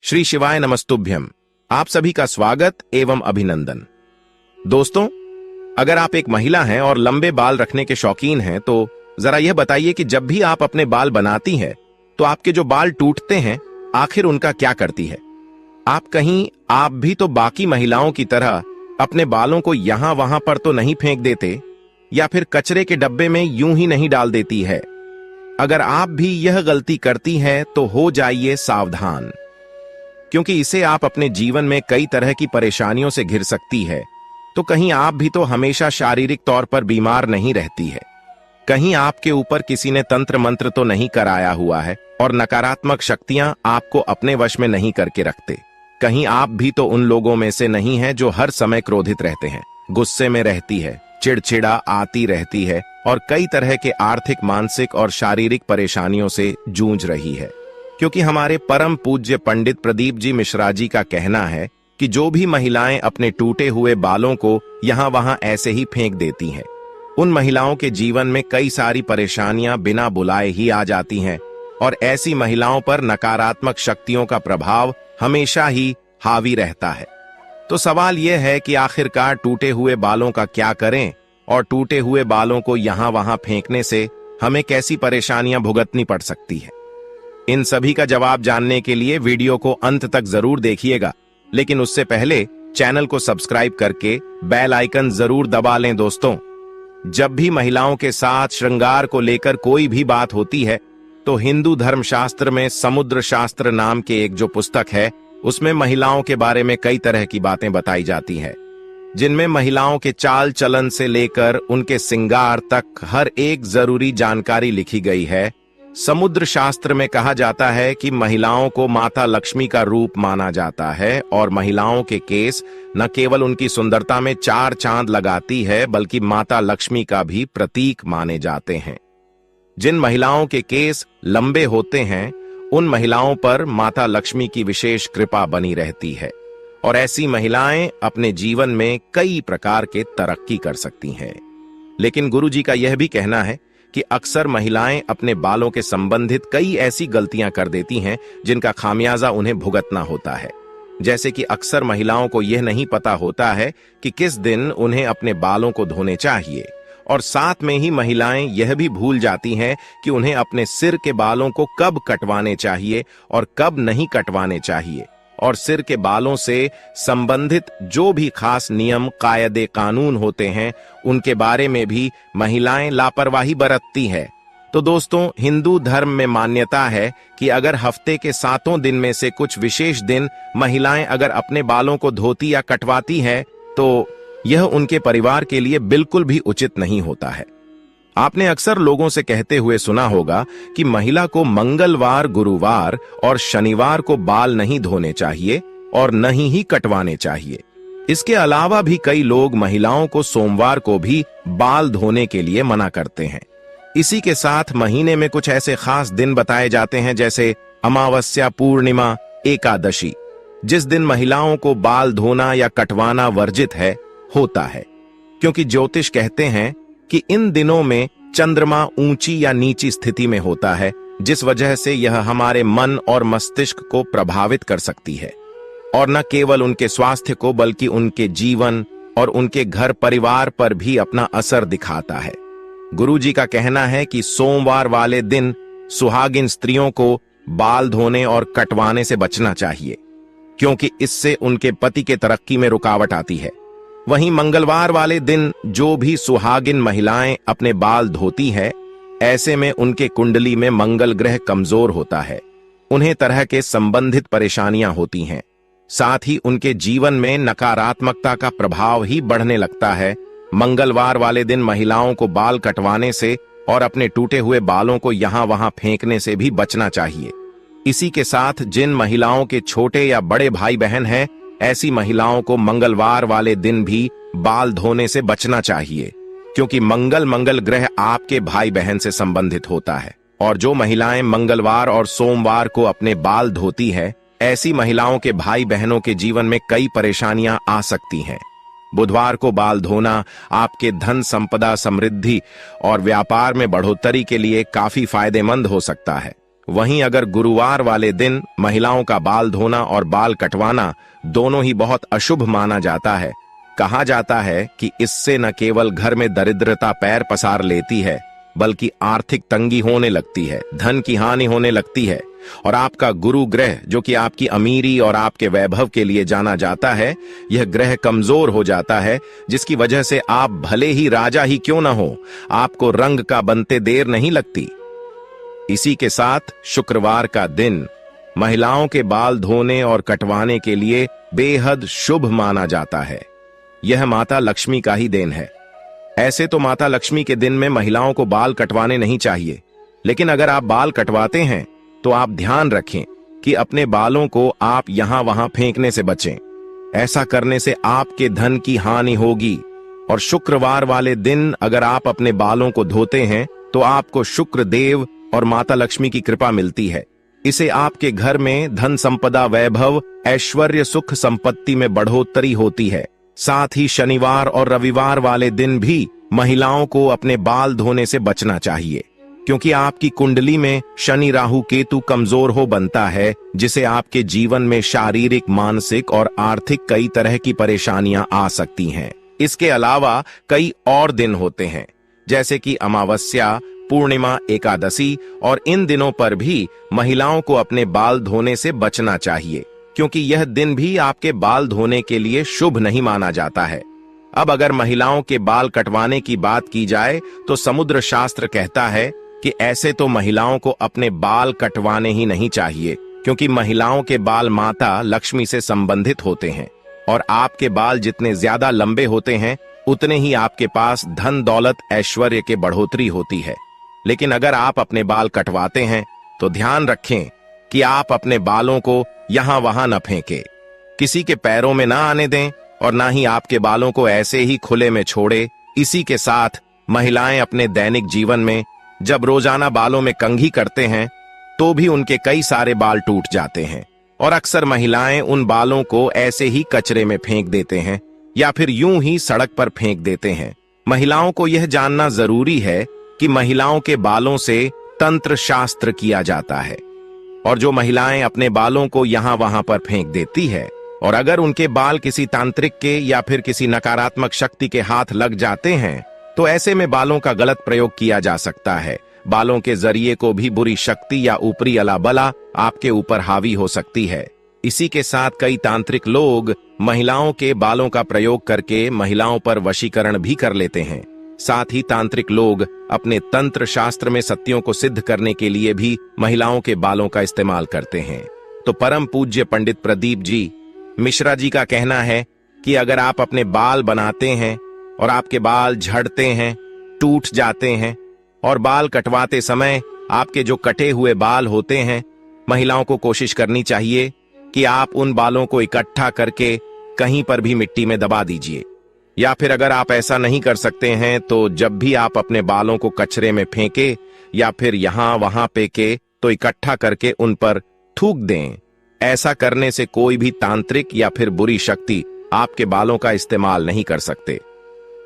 श्री शिवाय नमस्तुभ्यम। आप सभी का स्वागत एवं अभिनंदन। दोस्तों, अगर आप एक महिला हैं और लंबे बाल रखने के शौकीन हैं तो जरा यह बताइए कि जब भी आप अपने बाल बनाती हैं तो आपके जो बाल टूटते हैं आखिर उनका क्या करती है? आप भी तो बाकी महिलाओं की तरह अपने बालों को यहां वहां पर तो नहीं फेंक देते या फिर कचरे के डब्बे में यूं ही नहीं डाल देती है? अगर आप भी यह गलती करती हैं तो हो जाइए सावधान, क्योंकि इसे आप अपने जीवन में कई तरह की परेशानियों से घिर सकती है। तो कहीं आप भी तो हमेशा शारीरिक तौर पर बीमार नहीं रहती है, कहीं आपके ऊपर किसी ने तंत्र मंत्र तो नहीं कराया हुआ है और नकारात्मक शक्तियां आपको अपने वश में नहीं करके रखते, कहीं आप भी तो उन लोगों में से नहीं हैं जो हर समय क्रोधित रहते हैं, गुस्से में रहती है, चिड़चिड़ा आती रहती है और कई तरह के आर्थिक, मानसिक और शारीरिक परेशानियों से जूझ रही है। क्योंकि हमारे परम पूज्य पंडित प्रदीप जी मिश्रा जी का कहना है कि जो भी महिलाएं अपने टूटे हुए बालों को यहां वहां ऐसे ही फेंक देती हैं, उन महिलाओं के जीवन में कई सारी परेशानियां बिना बुलाए ही आ जाती हैं और ऐसी महिलाओं पर नकारात्मक शक्तियों का प्रभाव हमेशा ही हावी रहता है। तो सवाल यह है कि आखिरकार टूटे हुए बालों का क्या करें और टूटे हुए बालों को यहां वहां फेंकने से हमें कैसी परेशानियां भुगतनी पड़ सकती है? इन सभी का जवाब जानने के लिए वीडियो को अंत तक जरूर देखिएगा, लेकिन उससे पहले चैनल को सब्सक्राइब करके बेल आइकन जरूर दबा लें। दोस्तों, जब भी महिलाओं के साथ श्रृंगार को लेकर कोई भी बात होती है तो हिंदू धर्मशास्त्र में समुद्र शास्त्र नाम के एक जो पुस्तक है उसमें महिलाओं के बारे में कई तरह की बातें बताई जाती है, जिनमें महिलाओं के चाल चलन से लेकर उनके श्रृंगार तक हर एक जरूरी जानकारी लिखी गई है। समुद्र शास्त्र में कहा जाता है कि महिलाओं को माता लक्ष्मी का रूप माना जाता है और महिलाओं के केस न केवल उनकी सुंदरता में चार चांद लगाती है बल्कि माता लक्ष्मी का भी प्रतीक माने जाते हैं। जिन महिलाओं के केस लंबे होते हैं उन महिलाओं पर माता लक्ष्मी की विशेष कृपा बनी रहती है और ऐसी महिलाएं अपने जीवन में कई प्रकार के तरक्की कर सकती हैं। लेकिन गुरुजी का यह भी कहना है कि अक्सर महिलाएं अपने बालों के संबंधित कई ऐसी गलतियां कर देती हैं जिनका खामियाजा उन्हें भुगतना होता है। जैसे कि अक्सर महिलाओं को यह नहीं पता होता है कि किस दिन उन्हें अपने बालों को धोने चाहिए और साथ में ही महिलाएं यह भी भूल जाती हैं कि उन्हें अपने सिर के बालों को कब कटवाने चाहिए और कब नहीं कटवाने चाहिए, और सिर के बालों से संबंधित जो भी खास नियम कायदे कानून होते हैं उनके बारे में भी महिलाएं लापरवाही बरतती है। तो दोस्तों, हिंदू धर्म में मान्यता है कि अगर हफ्ते के 7 दिन में से कुछ विशेष दिन महिलाएं अगर अपने बालों को धोती या कटवाती हैं तो यह उनके परिवार के लिए बिल्कुल भी उचित नहीं होता है। आपने अक्सर लोगों से कहते हुए सुना होगा कि महिला को मंगलवार, गुरुवार और शनिवार को बाल नहीं धोने चाहिए और नहीं ही कटवाने चाहिए। इसके अलावा भी कई लोग महिलाओं को सोमवार को भी बाल धोने के लिए मना करते हैं। इसी के साथ महीने में कुछ ऐसे खास दिन बताए जाते हैं जैसे अमावस्या, पूर्णिमा, एकादशी, जिस दिन महिलाओं को बाल धोना या कटवाना वर्जित होता है, क्योंकि ज्योतिष कहते हैं कि इन दिनों में चंद्रमा ऊंची या नीची स्थिति में होता है, जिस वजह से यह हमारे मन और मस्तिष्क को प्रभावित कर सकती है और न केवल उनके स्वास्थ्य को बल्कि उनके जीवन और उनके घर परिवार पर भी अपना असर दिखाता है। गुरुजी का कहना है कि सोमवार वाले दिन सुहागिन स्त्रियों को बाल धोने और कटवाने से बचना चाहिए, क्योंकि इससे उनके पति के तरक्की में रुकावट आती है। वहीं मंगलवार वाले दिन जो भी सुहागिन महिलाएं अपने बाल धोती है, ऐसे में उनके कुंडली में मंगल ग्रह कमजोर होता है, उन्हें तरह के संबंधित परेशानियां होती हैं, साथ ही उनके जीवन में नकारात्मकता का प्रभाव ही बढ़ने लगता है। मंगलवार वाले दिन महिलाओं को बाल कटवाने से और अपने टूटे हुए बालों को यहां वहां फेंकने से भी बचना चाहिए। इसी के साथ जिन महिलाओं के छोटे या बड़े भाई बहन हैं, ऐसी महिलाओं को मंगलवार वाले दिन भी बाल धोने से बचना चाहिए, क्योंकि मंगल ग्रह आपके भाई बहन से संबंधित होता है और जो महिलाएं मंगलवार और सोमवार को अपने बाल धोती है, ऐसी महिलाओं के भाई बहनों के जीवन में कई परेशानियां आ सकती हैं। बुधवार को बाल धोना आपके धन संपदा, समृद्धि और व्यापार में बढ़ोतरी के लिए काफी फायदेमंद हो सकता है। वहीं अगर गुरुवार वाले दिन महिलाओं का बाल धोना और बाल कटवाना दोनों ही बहुत अशुभ माना जाता है। कहा जाता है कि इससे न केवल घर में दरिद्रता पैर पसार लेती है, बल्कि आर्थिक तंगी होने लगती है, धन की हानि होने लगती है, और आपका गुरु ग्रह जो कि आपकी अमीरी और आपके वैभव के लिए जाना जाता है, यह ग्रह कमजोर हो जाता है, जिसकी वजह से आप भले ही राजा ही क्यों न हो, आपको रंग का बनते देर नहीं लगती। इसी के साथ शुक्रवार का दिन महिलाओं के बाल धोने और कटवाने के लिए बेहद शुभ माना जाता है। यह माता लक्ष्मी का ही देन है। ऐसे तो माता लक्ष्मी के दिन में महिलाओं को बाल कटवाने नहीं चाहिए, लेकिन अगर आप बाल कटवाते हैं तो आप ध्यान रखें कि अपने बालों को आप यहां वहां फेंकने से बचें। ऐसा करने से आपके धन की हानि होगी। और शुक्रवार वाले दिन अगर आप अपने बालों को धोते हैं तो आपको शुक्र देव और माता लक्ष्मी की कृपा मिलती है। इसे आपके घर में धन संपदा, वैभव, ऐश्वर्य, सुख संपत्ति में बढ़ोतरी होती है। साथ ही शनिवार और रविवार वाले दिन भी महिलाओं को अपने बाल धोने से बचना चाहिए, क्योंकि आपकी कुंडली में शनि राहु केतु कमजोर हो बनता है, जिसे आपके जीवन में शारीरिक, मानसिक और आर्थिक कई तरह की परेशानियां आ सकती हैं। इसके अलावा कई और दिन होते हैं, जैसे कि अमावस्या, पूर्णिमा, एकादशी, और इन दिनों पर भी महिलाओं को अपने बाल धोने से बचना चाहिए, क्योंकि यह दिन भी आपके बाल धोने के लिए शुभ नहीं माना जाता है। अब अगर महिलाओं के बाल कटवाने की बात की जाए तो समुद्र शास्त्र कहता है कि ऐसे तो महिलाओं को अपने बाल कटवाने ही नहीं चाहिए, क्योंकि महिलाओं के बाल माता लक्ष्मी से संबंधित होते हैं, और आपके बाल जितने ज्यादा लंबे होते हैं उतने ही आपके पास धन दौलत ऐश्वर्य के बढ़ोतरी होती है। लेकिन अगर आप अपने बाल कटवाते हैं तो ध्यान रखें कि आप अपने बालों को यहां वहां न फेंके, किसी के पैरों में ना आने दें, और ना ही आपके बालों को ऐसे ही खुले में छोड़े। इसी के साथ महिलाएं अपने दैनिक जीवन में जब रोजाना बालों में कंघी करते हैं तो भी उनके कई सारे बाल टूट जाते हैं, और अक्सर महिलाएं उन बालों को ऐसे ही कचरे में फेंक देते हैं या फिर यूं ही सड़क पर फेंक देते हैं। महिलाओं को यह जानना जरूरी है कि महिलाओं के बालों से तंत्र शास्त्र किया जाता है, और जो महिलाएं अपने बालों को यहां वहां पर फेंक देती है, और अगर उनके बाल किसी तांत्रिक के या फिर किसी नकारात्मक शक्ति के हाथ लग जाते हैं तो ऐसे में बालों का गलत प्रयोग किया जा सकता है। बालों के जरिए को भी बुरी शक्ति या ऊपरी अलाबला आपके ऊपर हावी हो सकती है। इसी के साथ कई तांत्रिक लोग महिलाओं के बालों का प्रयोग करके महिलाओं पर वशीकरण भी कर लेते हैं। साथ ही तांत्रिक लोग अपने तंत्र शास्त्र में सत्यों को सिद्ध करने के लिए भी महिलाओं के बालों का इस्तेमाल करते हैं। तो परम पूज्य पंडित प्रदीप जी मिश्रा जी का कहना है कि अगर आप अपने बाल बनाते हैं और आपके बाल झड़ते हैं, टूट जाते हैं, और बाल कटवाते समय आपके जो कटे हुए बाल होते हैं, महिलाओं को कोशिश करनी चाहिए कि आप उन बालों को इकट्ठा करके कहीं पर भी मिट्टी में दबा दीजिए। या फिर अगर आप ऐसा नहीं कर सकते हैं तो जब भी आप अपने बालों को कचरे में फेंके या फिर यहां वहां फेंके तो इकट्ठा करके उन पर थूक दें। ऐसा करने से कोई भी तांत्रिक या फिर बुरी शक्ति आपके बालों का इस्तेमाल नहीं कर सकते।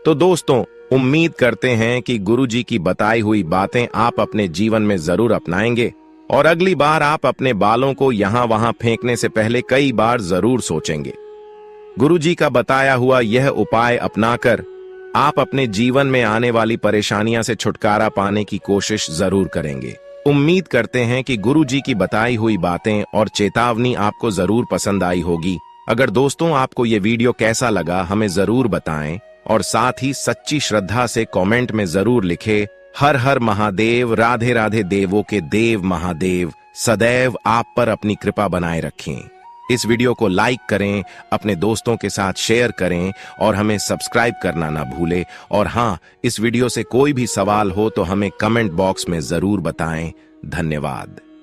तो दोस्तों, उम्मीद करते हैं कि गुरुजी की बताई हुई बातें आप अपने जीवन में जरूर अपनाएंगे, और अगली बार आप अपने बालों को यहां वहां फेंकने से पहले कई बार जरूर सोचेंगे। गुरुजी का बताया हुआ यह उपाय अपनाकर आप अपने जीवन में आने वाली परेशानियां से छुटकारा पाने की कोशिश जरूर करेंगे। उम्मीद करते हैं कि गुरुजी की बताई हुई बातें और चेतावनी आपको जरूर पसंद आई होगी। अगर दोस्तों आपको ये वीडियो कैसा लगा हमें जरूर बताएं, और साथ ही सच्ची श्रद्धा से कमेंट में जरूर लिखें, हर हर महादेव, राधे राधे देवों के देव महादेव सदैव आप पर अपनी कृपा बनाए रखें। इस वीडियो को लाइक करें, अपने दोस्तों के साथ शेयर करें, और हमें सब्सक्राइब करना ना भूलें। और हाँ, इस वीडियो से कोई भी सवाल हो तो हमें कमेंट बॉक्स में जरूर बताएं। धन्यवाद।